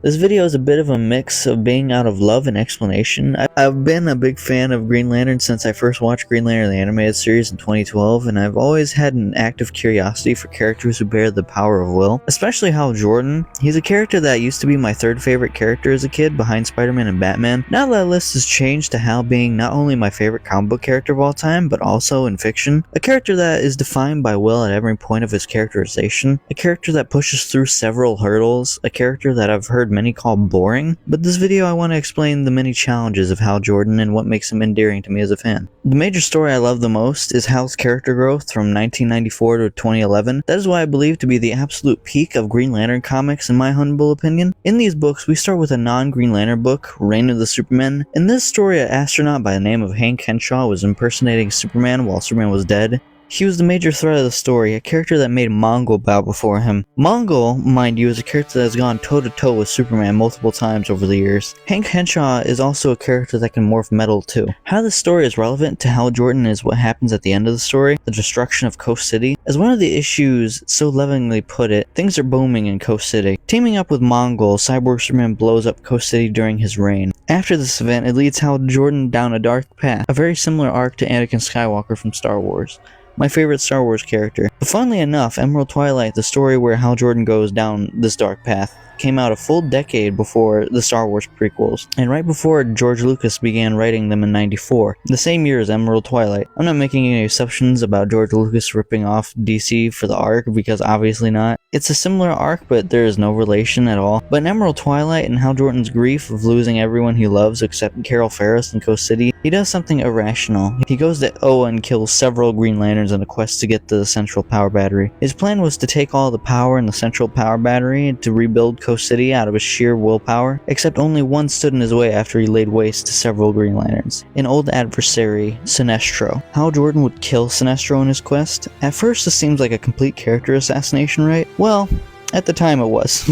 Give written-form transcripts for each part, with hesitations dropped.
This video is a bit of a mix of being out of love and explanation. I've been a big fan of Green Lantern since I first watched Green Lantern the animated series in 2012, and I've always had an active curiosity for characters who bear the power of will, especially Hal Jordan. He's a character that used to be my third favorite character as a kid, behind Spider-Man and Batman. Now that list has changed to Hal being not only my favorite comic book character of all time, but also in fiction. A character that is defined by will at every point of his characterization, a character that pushes through several hurdles, a character that I've heard many call boring, but this video I want to explain the many challenges of Hal Jordan and what makes him endearing to me as a fan. The major story I love the most is Hal's character growth from 1994 to 2011. That is what I believe to be the absolute peak of Green Lantern comics in my humble opinion. In these books, we start with a non-Green Lantern book, Reign of the Supermen. In this story, an astronaut by the name of Hank Henshaw was impersonating Superman while Superman was dead. He was the major threat of the story, a character that made Mongol bow before him. Mongol, mind you, is a character that has gone toe-to-toe with Superman multiple times over the years. Hank Henshaw is also a character that can morph metal too. How this story is relevant to Hal Jordan is what happens at the end of the story, the destruction of Coast City. As one of the issues so lovingly put it, things are booming in Coast City. Teaming up with Mongol, Cyborg Superman blows up Coast City during his reign. After this event, it leads Hal Jordan down a dark path, a very similar arc to Anakin Skywalker from Star Wars, my favorite Star Wars character. But funnily enough, Emerald Twilight, the story where Hal Jordan goes down this dark path, came out a full decade before the Star Wars prequels, and right before George Lucas began writing them in '94, the same year as Emerald Twilight. I'm not making any assumptions about George Lucas ripping off DC for the arc, because obviously not. It's a similar arc, but there is no relation at all. But in Emerald Twilight and Hal Jordan's grief of losing everyone he loves except Carol Ferris in Coast City, he does something irrational. He goes to Oa and kills several Green Lanterns in a quest to get the central power battery. His plan was to take all the power in the central power battery and to rebuild Coast City out of his sheer willpower, except only one stood in his way after he laid waste to several Green Lanterns, an old adversary, Sinestro. Hal Jordan would kill Sinestro in his quest. At first this seems like a complete character assassination, right? Well, at the time it was.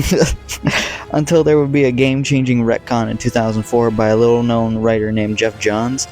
Until there would be a game-changing retcon in 2004 by a little-known writer named Jeff Johns.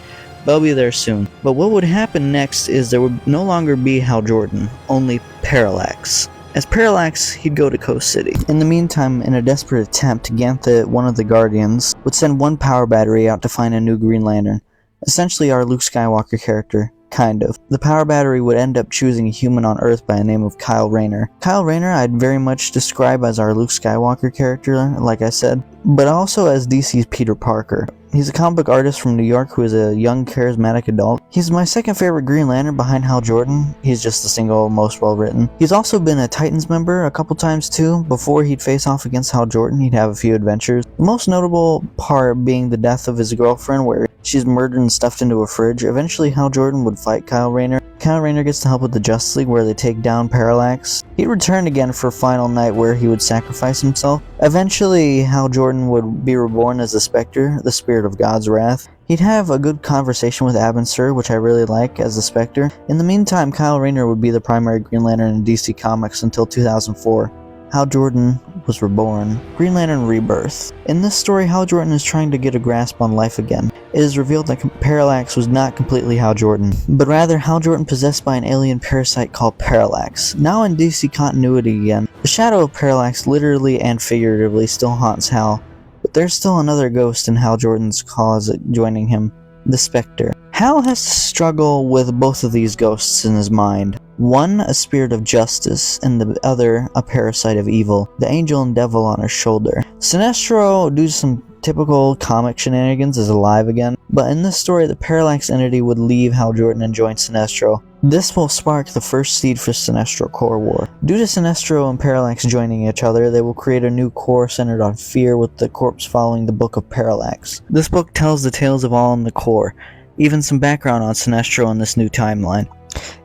But I'll be there soon. But what would happen next is there would no longer be Hal Jordan, only Parallax. As Parallax, he'd go to Coast City. In the meantime, in a desperate attempt, Ganthet, one of the Guardians, would send one power battery out to find a new Green Lantern. Essentially our Luke Skywalker character. Kind of. The power battery would end up choosing a human on Earth by the name of Kyle Rayner. Kyle Rayner I'd very much describe as our Luke Skywalker character, like I said, but also as DC's Peter Parker. He's a comic book artist from New York who is a young, charismatic adult. He's my second favorite Green Lantern behind Hal Jordan. He's just the single most well-written. He's also been a Titans member a couple times too. Before he'd face off against Hal Jordan, he'd have a few adventures. The most notable part being the death of his girlfriend, where she's murdered and stuffed into a fridge. Eventually, Hal Jordan would fight Kyle Rayner. Kyle Rayner gets to help with the Justice League, where they take down Parallax. He'd return again for Final Night, where he would sacrifice himself. Eventually, Hal Jordan would be reborn as the Spectre, the spirit of God's wrath. He'd have a good conversation with Abin Sur, which I really like, as the Spectre. In the meantime, Kyle Rayner would be the primary Green Lantern in DC Comics until 2004. Hal Jordan was reborn. Green Lantern Rebirth. In this story, Hal Jordan is trying to get a grasp on life again. It is revealed that Parallax was not completely Hal Jordan, but rather Hal Jordan possessed by an alien parasite called Parallax. Now in DC continuity again, the shadow of Parallax literally and figuratively still haunts Hal, but there's still another ghost in Hal Jordan's closet joining him, the Spectre. Hal has to struggle with both of these ghosts in his mind. One, a spirit of justice, and the other, a parasite of evil, the angel and devil on his shoulder. Sinestro, due to some typical comic shenanigans, is alive again, but in this story, the Parallax entity would leave Hal Jordan and join Sinestro. This will spark the first seed for Sinestro Core War. Due to Sinestro and Parallax joining each other, they will create a new core centered on fear, with the corpse following the Book of Parallax. This book tells the tales of all in the core, even some background on Sinestro in this new timeline.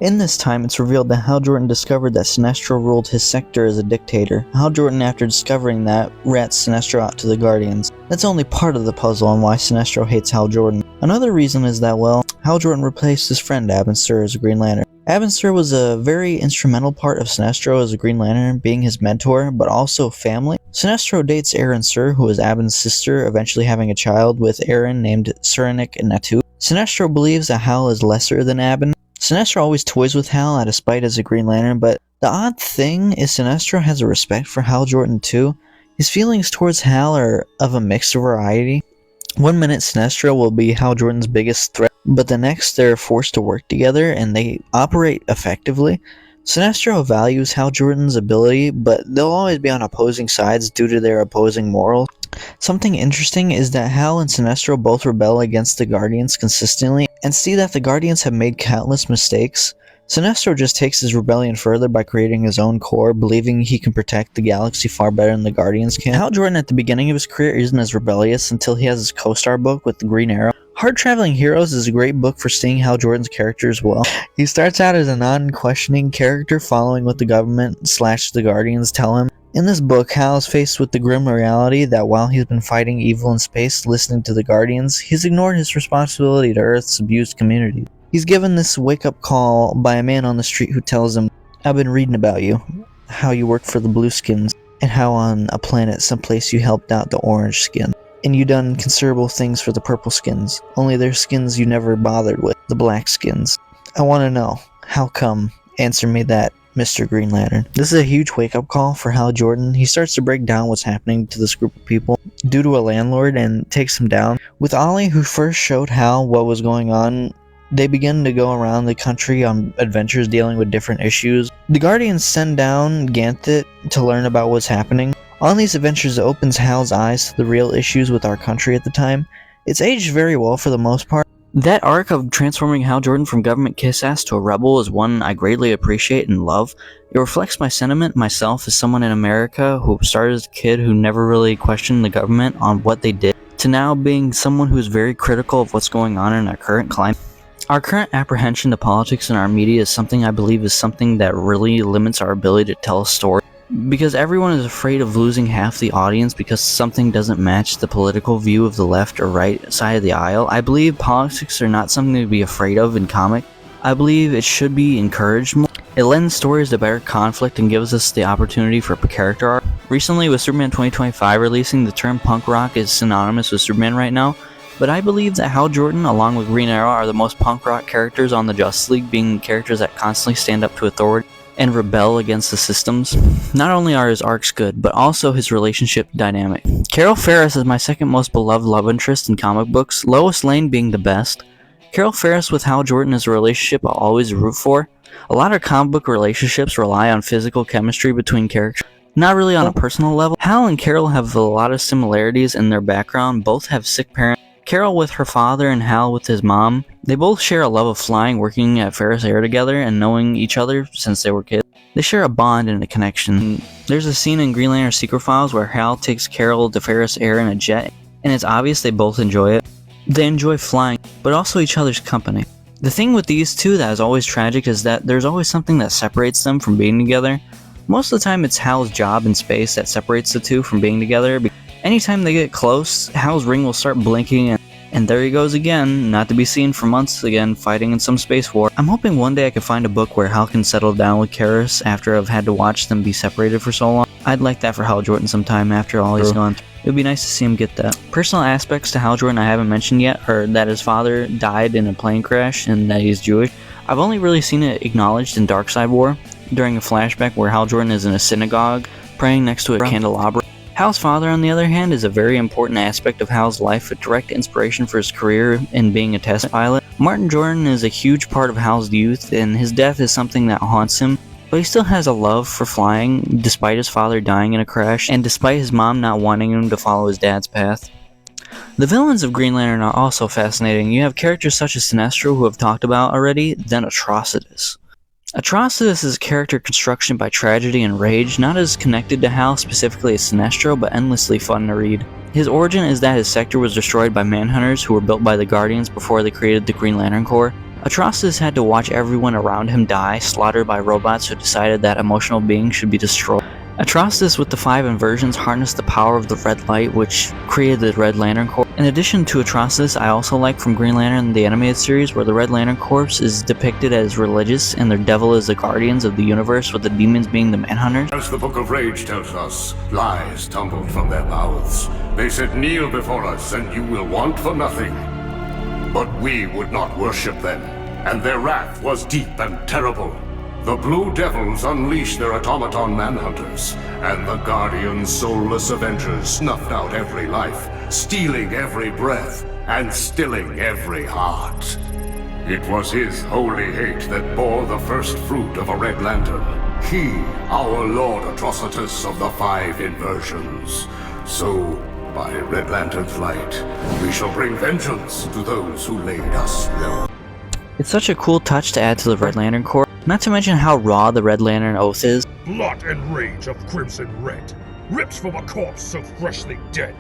In this time, it's revealed that Hal Jordan discovered that Sinestro ruled his sector as a dictator. Hal Jordan, after discovering that, rats Sinestro out to the Guardians. That's only part of the puzzle on why Sinestro hates Hal Jordan. Another reason is that, well, Hal Jordan replaced his friend Abin Sur as a Green Lantern. Abin Sur was a very instrumental part of Sinestro as a Green Lantern, being his mentor, but also family. Sinestro dates Erin Sur, who is Abin's sister, eventually having a child with Erin named Suranik Natu. Sinestro believes that Hal is lesser than Abin. Sinestro always toys with Hal out of spite as a Green Lantern, but the odd thing is Sinestro has a respect for Hal Jordan too. His feelings towards Hal are of a mixed variety. One minute Sinestro will be Hal Jordan's biggest threat, but the next they're forced to work together and they operate effectively. Sinestro values Hal Jordan's ability, but they'll always be on opposing sides due to their opposing morals. Something interesting is that Hal and Sinestro both rebel against the Guardians consistently and see that the Guardians have made countless mistakes. Sinestro just takes his rebellion further by creating his own corps, believing he can protect the galaxy far better than the Guardians can. Hal Jordan at the beginning of his career isn't as rebellious until he has his co-star book with the Green Arrow. Hard Traveling Heroes is a great book for seeing Hal Jordan's character as well. He starts out as a non-questioning character, following what the government / the Guardians tell him. In this book, Hal is faced with the grim reality that while he's been fighting evil in space, listening to the Guardians, he's ignored his responsibility to Earth's abused community. He's given this wake-up call by a man on the street who tells him, "I've been reading about you, how you worked for the Blueskins, and how on a planet someplace you helped out the Orange Skin. And you done considerable things for the Purple Skins, only their skins you never bothered with, the Black Skins. I want to know, how come? Answer me that, Mr. Green Lantern." This is a huge wake-up call for Hal Jordan. He starts to break down what's happening to this group of people due to a landlord and takes him down. With Ollie, who first showed Hal what was going on, they begin to go around the country on adventures dealing with different issues. The Guardians send down Ganthet to learn about what's happening. On these adventures, it opens Hal's eyes to the real issues with our country at the time. It's aged very well for the most part. That arc of transforming Hal Jordan from government kiss-ass to a rebel is one I greatly appreciate and love. It reflects my sentiment myself as someone in America who started as a kid who never really questioned the government on what they did, to now being someone who's very critical of what's going on in our current climate. Our current apprehension to politics in our media is something I believe is something that really limits our ability to tell a story. Because everyone is afraid of losing half the audience because something doesn't match the political view of the left or right side of the aisle. I believe politics are not something to be afraid of in comic. I believe it should be encouraged more. It lends stories to better conflict and gives us the opportunity for character art. Recently, with Superman 2025 releasing, the term punk rock is synonymous with Superman right now. But I believe that Hal Jordan, along with Green Arrow, are the most punk rock characters on the Justice League, being characters that constantly stand up to authority and rebel against the systems. Not only are his arcs good, but also his relationship dynamic. Carol Ferris is my second most beloved love interest in comic books, Lois Lane being the best. Carol Ferris with Hal Jordan is a relationship I'll always root for. A lot of comic book relationships rely on physical chemistry between characters, not really on a personal level. Hal and Carol have a lot of similarities in their background. Both have sick parents. Carol with her father and Hal with his mom. They both share a love of flying, working at Parallax Era together, and knowing each other since they were kids. They share a bond and a connection. There's a scene in Green Lantern Secret Files where Hal takes Carol to Parallax Era in a jet, and it's obvious they both enjoy it. They enjoy flying, but also each other's company. The thing with these two that is always tragic is that there's always something that separates them from being together. Most of the time it's Hal's job in space that separates the two from being together. Anytime they get close, Hal's ring will start blinking and there he goes again, not to be seen for months again, fighting in some space war. I'm hoping one day I can find a book where Hal can settle down with Ferris after I've had to watch them be separated for so long. I'd like that for Hal Jordan sometime after all he's gone through. It would be nice to see him get that. Personal aspects to Hal Jordan I haven't mentioned yet are that his father died in a plane crash and that he's Jewish. I've only really seen it acknowledged in Darkseid War, during a flashback where Hal Jordan is in a synagogue, praying next to a candelabra. Hal's father, on the other hand, is a very important aspect of Hal's life, a direct inspiration for his career in being a test pilot. Martin Jordan is a huge part of Hal's youth, and his death is something that haunts him, but he still has a love for flying, despite his father dying in a crash, and despite his mom not wanting him to follow his dad's path. The villains of Green Lantern are also fascinating. You have characters such as Sinestro, who I've talked about already, then ATROCITUS. ATROCITUS is a character construction by tragedy and rage, not as connected to Hal specifically as Sinestro, but endlessly fun to read. His origin is that his sector was destroyed by Manhunters who were built by the Guardians before they created the Green Lantern Corps. ATROCITUS had to watch everyone around him die, slaughtered by robots who decided that emotional beings should be destroyed. ATROCITUS with the 5 inversions harnessed the power of the red light, which created the Red Lantern Corps. In addition to ATROCITUS, I also like from Green Lantern the animated series, where the Red Lantern Corps is depicted as religious and their devil is the guardians of the universe, with the demons being the Manhunters. As the Book of Rage tells us, lies tumbled from their mouths. They said, "Kneel before us, and you will want for nothing." But we would not worship them, and their wrath was deep and terrible. The Blue Devils unleashed their automaton manhunters, and the Guardian's soulless avengers snuffed out every life, stealing every breath, and stilling every heart. It was his holy hate that bore the first fruit of a Red Lantern. He, our Lord ATROCITUS of the 5 inversions. So, by Red Lantern's light, we shall bring vengeance to those who laid us low. It's such a cool touch to add to the Red Lantern Corps, not to mention how raw the Red Lantern oath is. Blood and rage of Crimson Red rips from a corpse so freshly dead.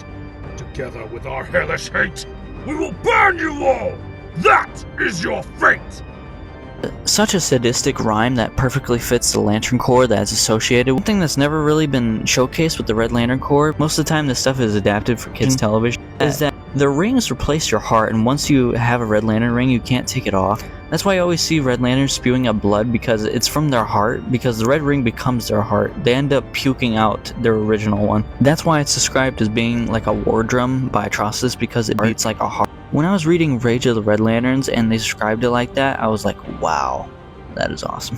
Together with our hellish hate, we will burn you all! That is your fate! Such a sadistic rhyme that perfectly fits the Lantern Corps that's associated. One thing that's never really been showcased with the Red Lantern Corps, most of the time this stuff is adapted for kids' television, is that the rings replace your heart, and once you have a Red Lantern ring, you can't take it off. That's why you always see Red Lanterns spewing up blood, because it's from their heart, because the red ring becomes their heart. They end up puking out their original one. That's why it's described as being like a war drum by ATROCITUS, because it beats like a heart. When I was reading Rage of the Red Lanterns and they described it like that, I was like, wow, that is awesome.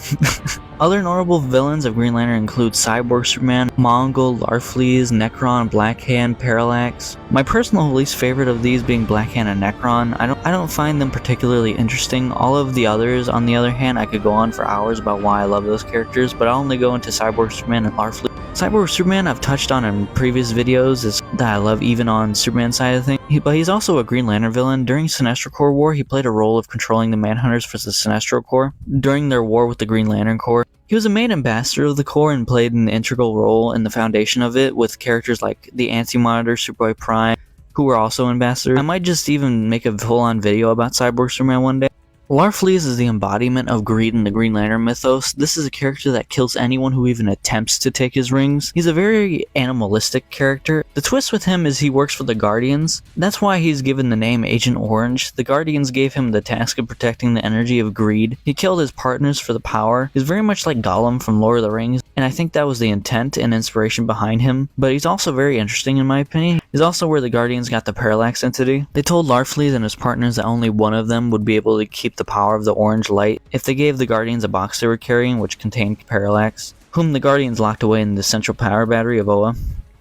Other notable villains of Green Lantern include Cyborg Superman, Mongol, Larfleeze, Necron, Blackhand, Parallax. My personal least favorite of these being Blackhand and Necron. I don't find them particularly interesting. All of the others, on the other hand, I could go on for hours about why I love those characters, but I'll only go into Cyborg Superman and Larfleeze. Cyborg Superman I've touched on in previous videos is that I love even on Superman's side of things, but he's also a Green Lantern villain. During SINESTRO Corps War, he played a role of controlling the Manhunters for the SINESTRO Corps during their war with the Green Lantern Corps. He was a main ambassador of the Corps and played an integral role in the foundation of it, with characters like the Anti-Monitor, Superboy Prime, who were also ambassadors. I might just even make a full-on video about Cyborg Superman one day. Larfleeze is the embodiment of greed in the Green Lantern mythos. This is a character that kills anyone who even attempts to take his rings. He's a very animalistic character. The twist with him is he works for the Guardians. That's why he's given the name Agent Orange. The Guardians gave him the task of protecting the energy of greed. He killed his partners for the power. He's very much like Gollum from Lord of the Rings, and I think that was the intent and inspiration behind him. But he's also very interesting in my opinion. He's also where the Guardians got the Parallax entity. They told Larfleeze and his partners that only one of them would be able to keep the power of the orange light if they gave the Guardians a box they were carrying which contained Parallax, whom the Guardians locked away in the central power battery of Oa.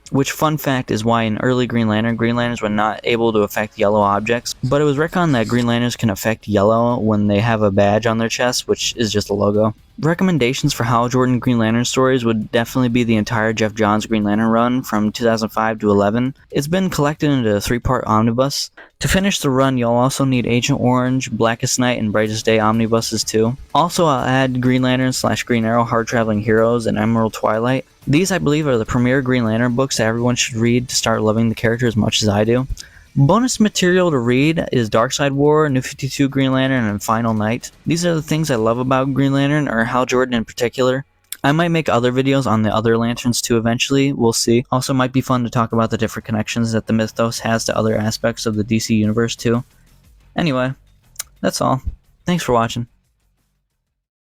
Which, fun fact, is why in early Green Lanterns were not able to affect yellow objects, but it was reckoned that Green Lanterns can affect yellow when they have a badge on their chest, which is just a logo. Recommendations for Hal Jordan Green Lantern stories would definitely be the entire Jeff Johns Green Lantern run from 2005 to 11. It's been collected into a 3-part omnibus. To finish the run, you'll also need Agent Orange, Blackest Night, and Brightest Day omnibuses too. Also, I'll add Green Lantern / Green Arrow Hard Traveling Heroes and Emerald Twilight. These, I believe, are the premier Green Lantern books that everyone should read to start loving the character as much as I do. Bonus material to read is Darkseid War, New 52 Green Lantern, and Final Night. These are the things I love about Green Lantern, or Hal Jordan in particular. I might make other videos on the other lanterns too eventually, we'll see. Also might be fun to talk about the different connections that the mythos has to other aspects of the DC universe too. Anyway, that's all. Thanks for watching.